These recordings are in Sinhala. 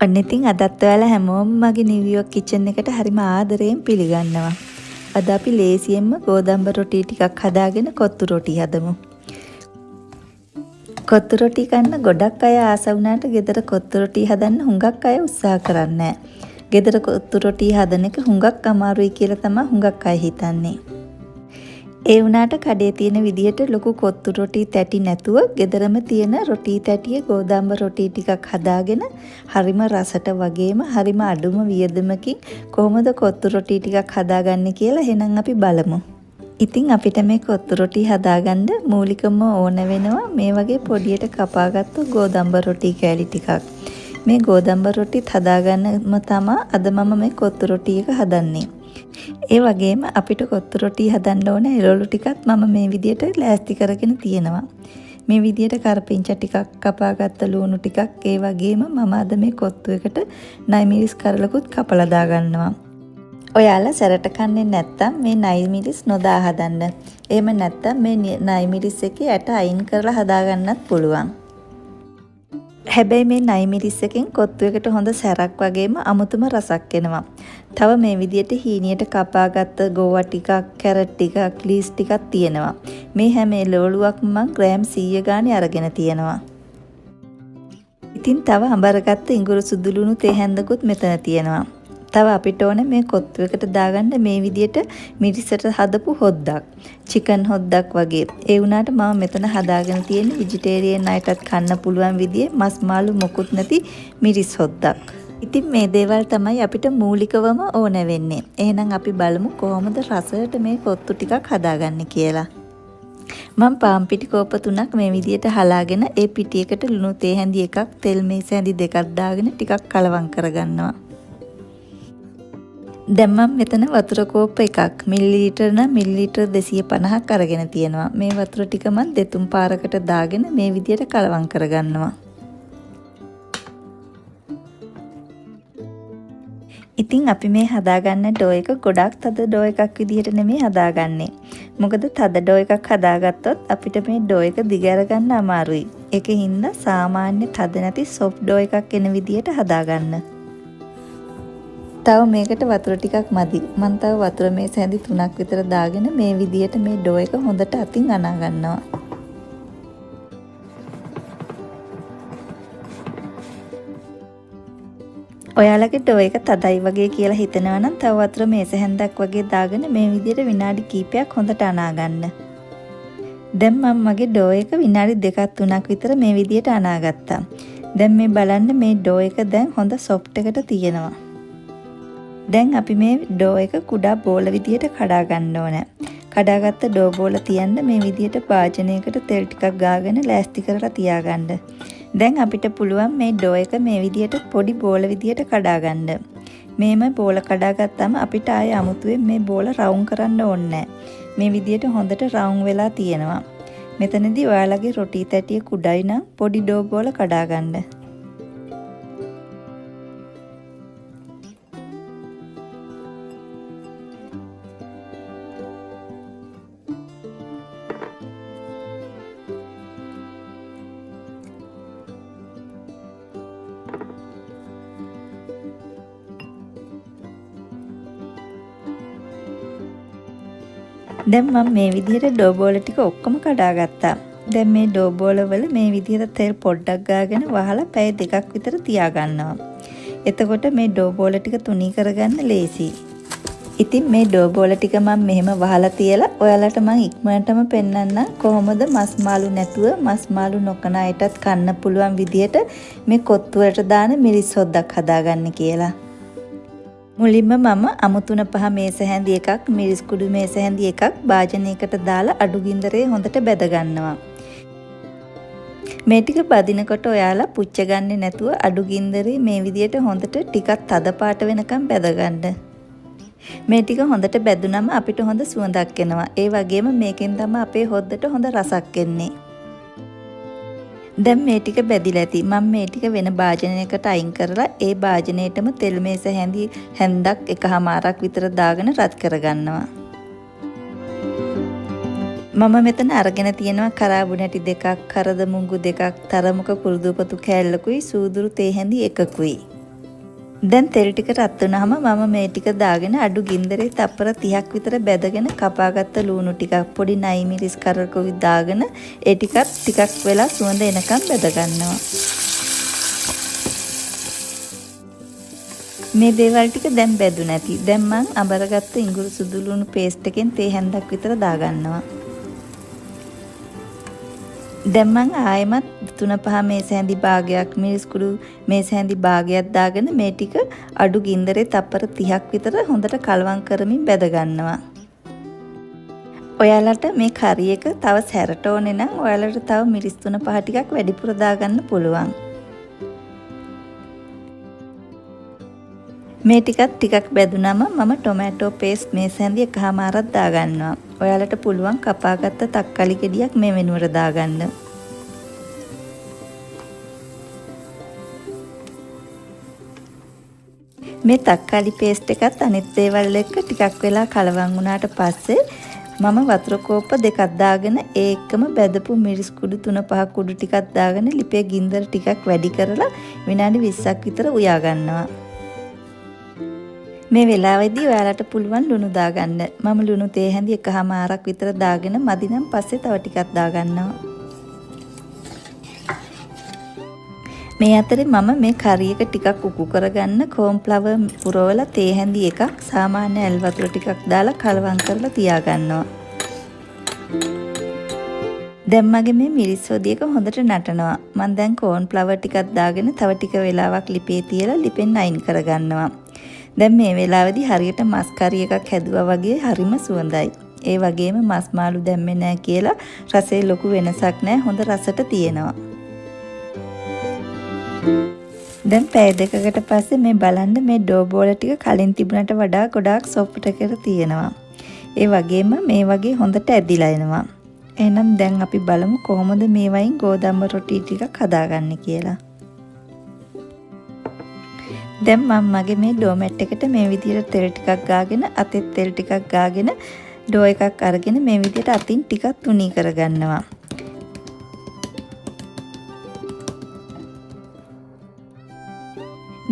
ඔන්න ඉතින් අදත් ඔයාලා හැමෝම මගේ නිව්යෝක් කිචන් එකට හරිම ආදරයෙන් පිළිගන්නවා. අද අපි ලේසියෙන්ම ගෝදම්බ රොටි ටිකක් හදාගෙන කොත්තු රොටි හදමු. කොත්තු රොටි කන්න ගොඩක් අය ආස වුණාට ගෙදර කොත්තු රොටි හදන්න හුඟක් අය උත්සාහ කරන්නේ නැහැ. ගෙදර කොත්තු රොටි හදන එක හුඟක් අමාරුයි කියලා තමයි හුඟක් අය හිතන්නේ. ඒ වුණාට කඩේ තියෙන විදිහට ලොකු කොත්තු රොටි තැටි නැතුව ගෙදරම තියෙන රොටි තැටියේ ගෝදම්බ රොටි ටිකක් හදාගෙන හරිම රසට වගේම හරිම අඩුම වියදමකින් කොහොමද කොත්තු රොටි ටිකක් හදාගන්නේ කියලා එහෙනම් අපි බලමු. ඉතින් අපිට මේ කොත්තු රොටි හදාගන්න මූලිකම ඕන වෙනවා මේ වගේ පොඩියට කපාගත්තු ගෝදම්බ රොටි කෑලි ටිකක්. මේ ගෝදම්බ රොටිත් හදාගන්නම තමයි අද මම මේ කොත්තු රොටි එක හදන්නේ. ඒ වගේම අපිට කොත්තු රොටි හදන්න ඕන එළවලු ටිකත් මම මේ විදියට ලෑස්ති කරගෙන තියෙනවා. මේ විදියට කරපිංචා ටිකක් කපාගත්ත ලුණු ටිකක් ඒ වගේම මම අද මේ කොත්තු එකට නයි මිරිස් කරලකුත් කපලා දාගන්නවා. ඔයාලා සැරට කන්නේ නැත්තම් මේ නයි මිරිස් නොදා හදන්න. එහෙම නැත්තම් මේ නයි මිරිස් එකේ ඇට අයින් කරලා හදාගන්නත් පුළුවන්. හැබැයි මේ නයි මිරිස් එකෙන් කොත්තු එකට හොඳ සැරක් වගේම අමුතුම රසක් එනවා. තව මේ විදියට හීනියට කපාගත්ත ගෝවා ටිකක්, කැරට් ටිකක්, ලීස් ටිකක් තියෙනවා. මේ හැම එළවලුවක්ම මම ග්‍රෑම් 100 ගානේ අරගෙන තියෙනවා. ඉතින් තව අඹරගත්ත ඉඟුරු සුදු ලුණු තේ හැන්දකුත් මෙතන තියෙනවා. තව අපිට ඕනේ මේ කොත්තු එකට දාගන්න මේ විදියට මිරිසට හදපු හොද්දක්. චිකන් හොද්දක් වගේ. ඒ වුණාට මම මෙතන හදාගෙන තියෙන වෙජිටේරියන් අයටත් කන්න පුළුවන් විදිහේ මස් මාළු මොකුත් නැති මිරිස් හොද්දක්. ඉතින් මේ දේවල් තමයි අපිට මූලිකවම ඕන වෙන්නේ. එහෙනම් අපි බලමු කොහොමද රසයට මේ කොත්තු ටිකක් හදාගන්නේ කියලා. මම පාන් පිටි කෝප 3ක් මේ විදියට හලාගෙන ඒ පිටියකට ලුණු තේ හැඳි එකක්, තෙල් මේස හැඳි දෙකක් දාගෙන ටිකක් කලවම් කරගන්නවා. දැන් මම මෙතන වතුර කෝප්ප එකක් මිලිලීටර නම් මිලිලීටර 250ක් අරගෙන තියෙනවා. මේ වතුර ටික මම දෙතුන් පාරකට දාගෙන මේ විදියට කලවම් කරගන්නවා. ඉතින් අපි මේ හදාගන්න ඩෝ එක ගොඩක් තද ඩෝ එකක් විදිහට නෙමෙයි හදාගන්නේ. මොකද තද ඩෝ එකක් හදාගත්තොත් අපිට මේ ඩෝ එක දිග අරගන්න අමාරුයි. ඒකින්ද සාමාන්‍ය තද නැති සොෆ්ට් ඩෝ එකක් එන විදිහට හදාගන්න. තව මේකට වතුර ටිකක් මදි. මම තව වතුර මේස හැඳි 3ක් විතර දාගෙන මේ විදියට මේ ඩෝ එක හොඳට අතින් අනා ගන්නවා. ඔයාලගේ ඩෝ එක තදයි වගේ කියලා හිතනවා නම් තව වතුර මේස හැන්දක් වගේ දාගෙන මේ විදියට විනාඩි කිහිපයක් හොඳට අනා ගන්න. දැන් මම මගේ ඩෝ එක විනාඩි 2ක් 3ක් විතර මේ විදියට අනා ගත්තා. දැන් මේ බලන්න මේ ඩෝ එක දැන් හොඳ සොෆ්ට් එකට තියෙනවා. දැන් අපි මේ ඩෝ එක කුඩා බෝල විදියට කඩා ගන්න ඕනේ. කඩාගත්ත ඩෝ බෝල තියන්න මේ විදියට භාජනයකට තෙල් ටිකක් ගාගෙන ලෑස්ති කරලා තියාගන්න. දැන් අපිට පුළුවන් මේ ඩෝ එක මේ විදියට පොඩි බෝල විදියට කඩා ගන්න. මේම බෝල කඩාගත්තාම අපිට ආයේ අමුතුවෙන් මේ බෝල රවුම් කරන්න ඕනේ නැහැ. මේ විදියට හොඳට රවුම් වෙලා තියෙනවා. මෙතනදී ඔයාලගේ රොටි තැටිය කුඩයි නම් පොඩි ඩෝ බෝල කඩා ගන්න. දැන් මම මේ විදිහට ඩෝ බෝල ටික ඔක්කොම කඩාගත්තා. දැන් මේ ඩෝ බෝල වල මේ විදිහට තෙල් පොඩ්ඩක් ගාගෙන වහලා පැය 2ක් විතර තියාගන්නවා. එතකොට මේ ඩෝ බෝල ටික තුනී කරගන්න ලේසියි. ඉතින් මේ ඩෝ බෝල ටික මම මෙහෙම වහලා තියලා ඔයාලට මම ඉක්මනටම පෙන්නන්නම් කොහොමද මස් මාළු නැතුව මස් මාළු නොකන අයටත් කන්න පුළුවන් විදිහට මේ කොත්තු වලට දාන මිරිස් හොද්දක් හදාගන්න කියලා. මුලින්ම මම අමු 3-5 මේස හැඳි එකක් මිරිස් කුඩු මේස හැඳි එකක් භාජනයකට දාලා අඩු ගින්දරේ හොඳට බැද ගන්නවා. මේ ටික බදිනකොට ඔයාලා පුච්ච ගන්නේ නැතුව අඩු ගින්දරේ මේ විදියට හොඳට ටිකක් තද පාට වෙනකම් බැද ගන්න. මේ ටික හොඳට බැදුනම අපිට හොඳ සුවඳක් එනවා. ඒ වගේම මේකෙන් තමයි අපේ හොද්දට හොඳ රසක් එන්නේ. දැන් මේ ටික බැදිලා ඇති. මම මේ ටික වෙන භාජනයකට අයින් කරලා ඒ භාජනයේටම තෙල් මේස හැන්දක් එකහමාරක් විතර දාගෙන රත් කරගන්නවා. මම මෙතන අරගෙන තියෙනවා කරාබු නැටි දෙකක්, කරද මුංගු දෙකක්, තරමක කුරුදුපතු කෑල්ලකුයි, සූදුරු තේ හැඳි එකකුයි. දැන් තෙල් ටික රත් වුණාම මම මේ ටික දාගෙන අඩු ගින්දරේ තප්පර 30ක් විතර බැදගෙන කපාගත්ත ලූණු ටිකක් පොඩි නයි මිරිස් කරකවි දාගෙන ඒ ටිකක් වෙලා සුවඳ එනකම් බැද ගන්නවා. මේ දේවල් ටික දැන් බැදුන නැති. දැන් මං අඹරගත්ත ඉඟුරු සුදු ලුණු පේස්ට් එකෙන් තේ හැන්දක් විතර දාගන්නවා. දැන් මං ආයෙමත් 3-5 මේස හැඳි භාගයක් මිරිස් කුඩු මේස හැඳි භාගයක් දාගෙන මේ ටික අඩු ගින්දරේ තප්පර 30ක් විතර හොඳට කලවම් කරමින් බැද ගන්නවා. ඔයාලට මේ කරි එක තව සැරට ඕනේ නම් ඔයාලට තව මිරිස් 3-5 ටිකක් වැඩිපුර දාගන්න පුළුවන්. මේ ටිකක් බැදුනම මම ටොමැටෝ පේස්ට් මේස හැඳි එකමාරක් දාගන්නවා. ඔයාලට පුළුවන් කපාගත්ත තක්කාලි ගෙඩියක් මේ වෙනුවට දාගන්න. මේ තක්කාලි පේස්ට් එකත් අනිත් දේවල් එක්ක ටිකක් වෙලා කලවම් වුණාට පස්සේ මම වතුර කෝප්ප දෙකක් දාගෙන ඒ එක්කම බැදපු මිරිස් කුඩු 3-5 කුඩු ටිකක් දාගෙන ලිපේ ගින්දර ටිකක් වැඩි කරලා විනාඩි 20ක් විතර උයා ගන්නවා. මේ වෙලාවේදී ඔයාලට පුළුවන් ලුණු දාගන්න. මම ලුණු තේ හැඳි එකමාරක් විතර දාගෙන මදි නම් පස්සේ තව ටිකක් දාගන්නවා. මේ අතරේ මම මේ කරි එක ටිකක් උකු කරගන්න කෝන්ෆ්ලවර් පුරවලා තේ හැඳි එකක් සාමාන්‍ය ඇල් වතුර ටිකක් දාලා කලවම් කරලා තියාගන්නවා. දැන් මගේ මේ මිරිස් හොදියක හොඳට නටනවා. මම දැන් කෝන්ෆ්ලවර් ටිකක් දාගෙන තව ටික වෙලාවක් ලිපේ තියලා ලිපෙන් අයින් කරගන්නවා. දැන් මේ වෙලාවේදී හරියට මස් කරි එකක් හැදුවා වගේ හරිම සුවඳයි. ඒ වගේම මස් මාළු දැම්මේ නැහැ කියලා රසයේ ලොකු වෙනසක් නැහැ. හොඳ රසට තියෙනවා. දැන් පැය දෙකකට පස්සේ මේ බලන්න මේ ඩෝ බෝල ටික කලින් තිබුණට වඩා ගොඩාක් සොෆ්ට් එකට තියෙනවා. ඒ වගේම මේ වගේ හොඳට ඇදිලා එනවා. එහෙනම් දැන් අපි බලමු කොහොමද මේ වයින් ගෝදම්බ රොටි ටිකක් හදාගන්නේ කියලා. දැන් මම මගේ මේ ඩෝ මැට් එකට මේ විදිහට තෙල් ටිකක් ගාගෙන අතෙත් තෙල් ටිකක් ගාගෙන ඩෝ එකක් අරගෙන මේ විදිහට අතින් ටිකක් තුනී කරගන්නවා.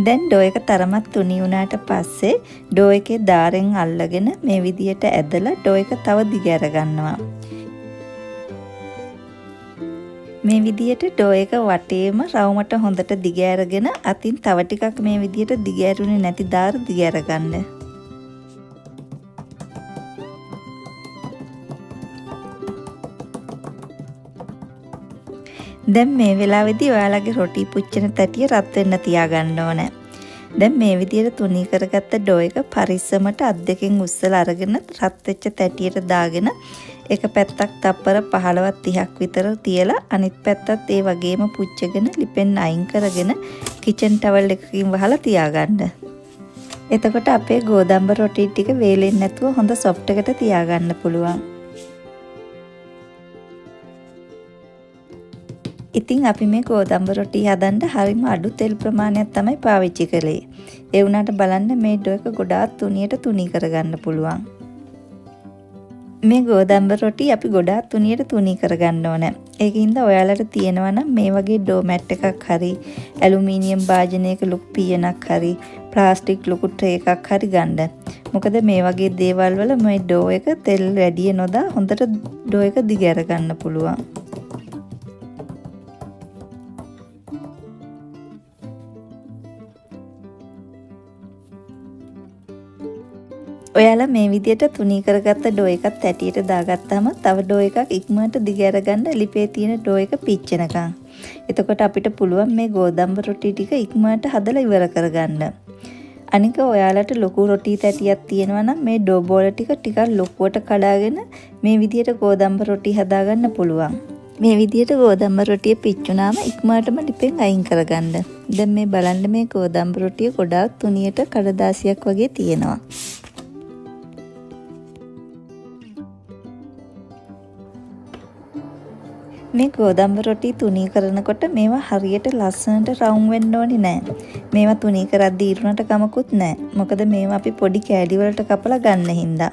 දැන් ඩෝ එක තරමක් තුනී වුණාට පස්සේ ඩෝ එකේ දාරෙන් අල්ලගෙන මේ විදිහට ඇදලා ඩෝ එක තව දිග අරගන්නවා. මේ විදිහට ඩෝ එක වටේම රවුමට හොඳට දිග අරගෙන අතින් තව ටිකක් මේ විදිහට දිග ඇරුනේ නැති දාර දිග අරගන්න. දැන් මේ වෙලාවේදී ඔයාලගේ රොටි පුච්චන තැටිය රත් වෙන්න තියාගන්න ඕනේ. දැන් මේ විදිහට තුනී කරගත්ත ඩෝ එක පරිස්සමට අත් දෙකෙන් උස්සලා අරගෙන රත් වෙච්ච තැටියට දාගෙන එක පැත්තක් තප්පර 15-30ක් විතර තියලා අනිත් පැත්තත් ඒ වගේම පුච්චගෙන ලිපෙන් අයින් කරගෙන කිචන් ටවල් එකකින් වහලා තියාගන්න. එතකොට අපේ ගෝදම්බ රොටි ටික වේලෙන්නේ නැතුව හොඳ සොෆ්ට් එකට තියාගන්න පුළුවන්. ඉතින් අපි මේ ගෝදම්බ රොටි හදන්න හරිම අඩු තෙල් ප්‍රමාණයක් තමයි පාවිච්චි කළේ. ඒ වුණාට බලන්න මේ ඩෝ එක ගොඩාක් තුනියට තුනී කරගන්න පුළුවන්. මේ ගෝදම්බ රොටි අපි ගොඩාක් තුනියට තුනී කරගන්න ඕනේ. ඒකින්ද ඔයාලට තියෙනවා නම් මේ වගේ ඩෝ මැට් එකක් හරි ඇලුමිනියම් භාජනයක ලොකු පියනක් හරි ප්ලාස්ටික් ලොකු ට්‍රේ එකක් හරි ගන්න. මොකද මේ වගේ දේවල් වල මේ ඩෝ එක තෙල් වැඩි නොදා හොඳට ඩෝ එක දිග අරගන්න පුළුවන්. ඔයාලා මේ විදියට තුනී කරගත්ත ඩෝ එකත් ඇටියට දාගත්තාම තව ඩෝ එකක් ඉක්මනට දිග අරගන්න ලිපේ තියෙන ඩෝ එක පිච්චෙනකම්. එතකොට අපිට පුළුවන් මේ ගෝදම්බ රොටි ටික ඉක්මනට හදලා ඉවර කරගන්න. අනික ඔයාලට ලොකු රොටි තැටියක් තියෙනවා නම් මේ ඩෝ බෝල ටික ලොකුවට කඩාගෙන මේ විදියට ගෝදම්බ රොටි හදාගන්න පුළුවන්. මේ විදියට ගෝදම්බ රොටිය පිච්චුනාම ඉක්මනටම ලිපෙන් අයින් කරගන්න. දැන් මේ බලන්න මේ ගෝදම්බ රොටිය ගොඩාක් තුනියට කඩදාසියක් වගේ තියෙනවා. මේ ගෝදම්බ රොටි තුනී කරනකොට මේවා හරියට ලස්සනට රවුම් වෙන්න ඕනේ නෑ. මේවා තුනී කරද්දී ඉරුණට කමකුත් නෑ. මොකද මේවා අපි පොඩි කෑලි වලට කපලා ගන්න හින්දා.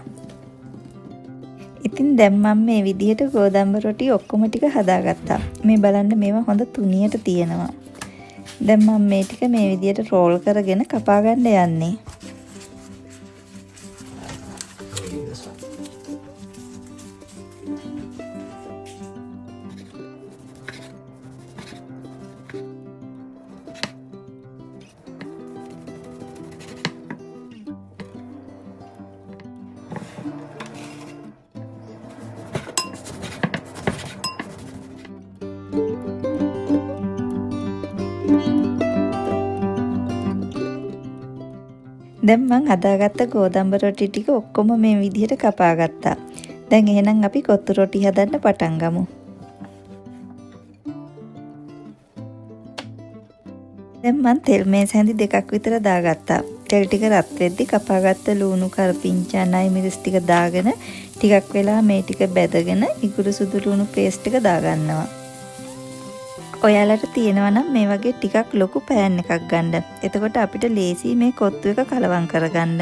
ඉතින් දැන් මම මේ විදිහට ගෝදම්බ රොටි ඔක්කොම ටික හදාගත්තා. මේ බලන්න මේවා හොඳ තුනියට තියෙනවා. දැන් මම මේ ටික මේ විදියට රෝල් කරගෙන කපා ගන්න යන්නේ. දැන් මං හදාගත්ත ගෝදම්බ රොටි ටික ඔක්කොම මේ විදිහට කපා ගත්තා. දැන් එහෙනම් අපි කොත්තු රොටි හදන්න පටන් ගමු. දැන් මං තෙල් මේස් හැඳි දෙකක් විතර දාගත්තා. තෙල් ටික රත් වෙද්දි කපාගත්ත ලුණු කරපිංචා නයි මිරිස් ටික දාගෙන ටිකක් වෙලා මේ ටික බැදගෙන ඉගුරු සුදු ලුණු පේස්ට් එක දාගන්නවා. ඔයාලට තියෙනවා නම් මේ වගේ ටිකක් ලොකු පෑන් එකක් ගන්න. එතකොට අපිට ලේසි මේ කොත්තු එක කලවම් කරගන්න.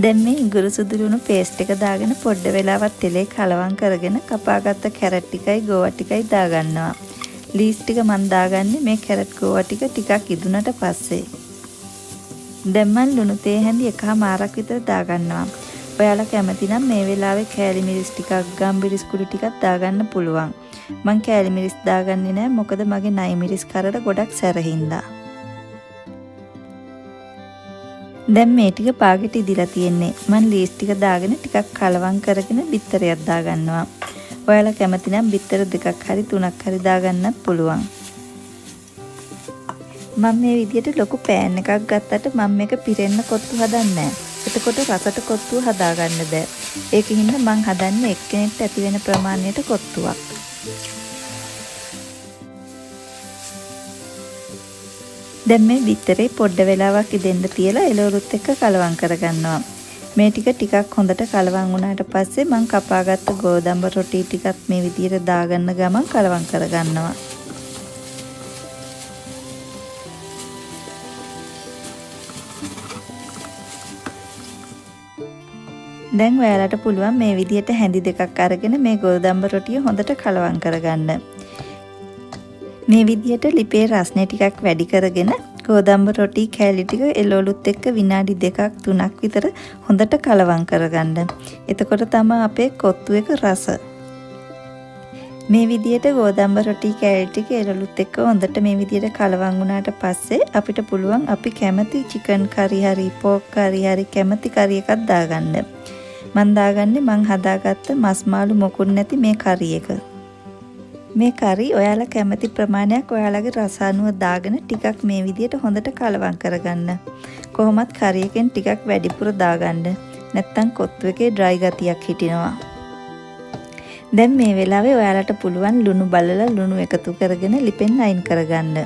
දැන් මේ ඉඟුරු සුදු ලුණු පේස්ට් එක දාගෙන පොඩ්ඩ වෙලාවක් තෙලේ කලවම් කරගෙන කපාගත්ත කැරට් ටිකයි ගෝවා ටිකයි දාගන්නවා. ලීස් ටික මන් දාගන්නේ මේ කැරට් ගෝවා ටික ටිකක් ඉදුණට පස්සේ. දැන් මන් ලුණු තේ හැඳි එකමාරක් විතර දාගන්නවා. ඔයාලා කැමති නම් මේ වෙලාවේ කෑලි මිරිස් ටිකක් ගම්බිරිස් කුඩු ටිකක් දාගන්න පුළුවන්. මං කෑලි මිරිස් දාගන්නේ නැහැ මොකද මගේ නයි මිරිස් කරට ගොඩක් සැරහින්දා. දැන් මේ ටික පාගෙට ඉදිලා තියෙන්නේ. මං ලීස් ටික දාගෙන ටිකක් කලවම් කරගෙන බිත්තරයක් දාගන්නවා. ඔයාලා කැමති නම් බිත්තර දෙකක් හරි තුනක් හරි දාගන්නත් පුළුවන්. මම මේ විදියට ලොකු පෑන් එකක් ගත්තට මම මේක පිරෙන්න කොත්තු හදන්නේ නැහැ. එතකොට රසට කොත්තුව හදාගන්න බෑ. ඒකින්ද මං හදන්නේ එක්කෙනෙක්ට ඇති වෙන ප්‍රමාණයට කොත්තුවක්. දැන් මේ බිත්තරේ පොඩ්ඩ වෙලාවක් ඉදෙන්න තියලා එළවලුත් එක්ක කලවම් කරගන්නවා. මේ ටිකක් හොඳට කලවම් වුණාට පස්සේ මං කපාගත්ත ගෝදම්බ රොටි ටිකත් මේ විදියට දාගන්න ගමන් කලවම් කරගන්නවා. දැන් ඔයාලට පුළුවන් මේ විදියට හැඳි දෙකක් අරගෙන මේ ගෝදම්බ රොටිය හොඳට කලවම් කරගන්න. මේ විදියට ලිපේ රස්නේ ටිකක් වැඩි කරගෙන ගෝදම්බ රොටි කෑලි ටික එළවලුත් එක්ක විනාඩි 2-3ක් විතර හොඳට කලවම් කරගන්න. එතකොට තමයි අපේ කොත්තු එක රස. මේ විදියට ගෝදම්බ රොටි කෑලි ටික එළවලුත් එක්ක හොඳට මේ විදියට කලවම් වුණාට පස්සේ අපිට පුළුවන් අපි කැමති චිකන් කරි හරි පෝක් කරි හරි කැමති කරි එකක් දාගන්න. මං දාගන්නේ මං හදාගත්ත මස් මාළු මොකුත් නැති මේ කරි එක. මේ කරි ඔයාලා කැමති ප්‍රමාණයක් ඔයාලගේ රස අනුව දාගෙන ටිකක් මේ විදියට හොඳට කලවම් කරගන්න. කොහොමත් කරි එකෙන් ටිකක් වැඩිපුර දාගන්න. නැත්තම් කොත්තු එකේ ඩ්‍රයි ගතියක් හිටිනවා. දැන් මේ වෙලාවේ ඔයාලට පුළුවන් ලුණු බලලා ලුණු එකතු කරගෙන ලිපෙන් අයින් කරගන්න.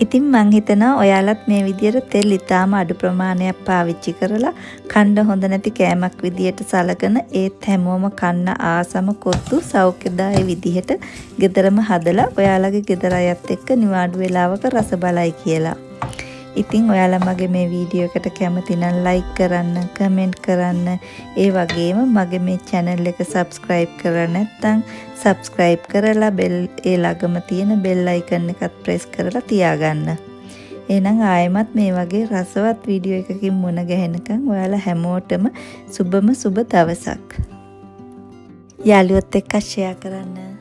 ඉතින් මං හිතනවා ඔයාලත් මේ විදියට තෙල් ඉතාම අඩු ප්‍රමාණයක් පාවිච්චි කරලා කන්න හොඳ නැති කෑමක් විදියට සලකන ඒත් හැමෝම කන්න ආසම කොත්තු සෞඛ්‍යදායී විදිහට ගෙදරම හදලා ඔයාලගේ ගෙදර අයත් එක්ක නිවාඩු වෙලාවක රස බලයි කියලා. ඉතින් ඔයාලා මගේ මේ වීඩියෝ එකට කැමති නම් ලයික් කරන්න, කමෙන්ට් කරන්න, ඒ වගේම මගේ මේ channel එක subscribe කරලා නැත්නම් subscribe කරලා බෙල් ඒ ළඟම තියෙන bell icon එකත් press කරලා තියාගන්න. එහෙනම් ආයෙමත් මේ වගේ රසවත් වීඩියෝ එකකින් මුණ ගැහෙනකන් ඔයාලා හැමෝටම සුබම සුබ දවසක්. යාළුවොත් එක්ක share කරන්න.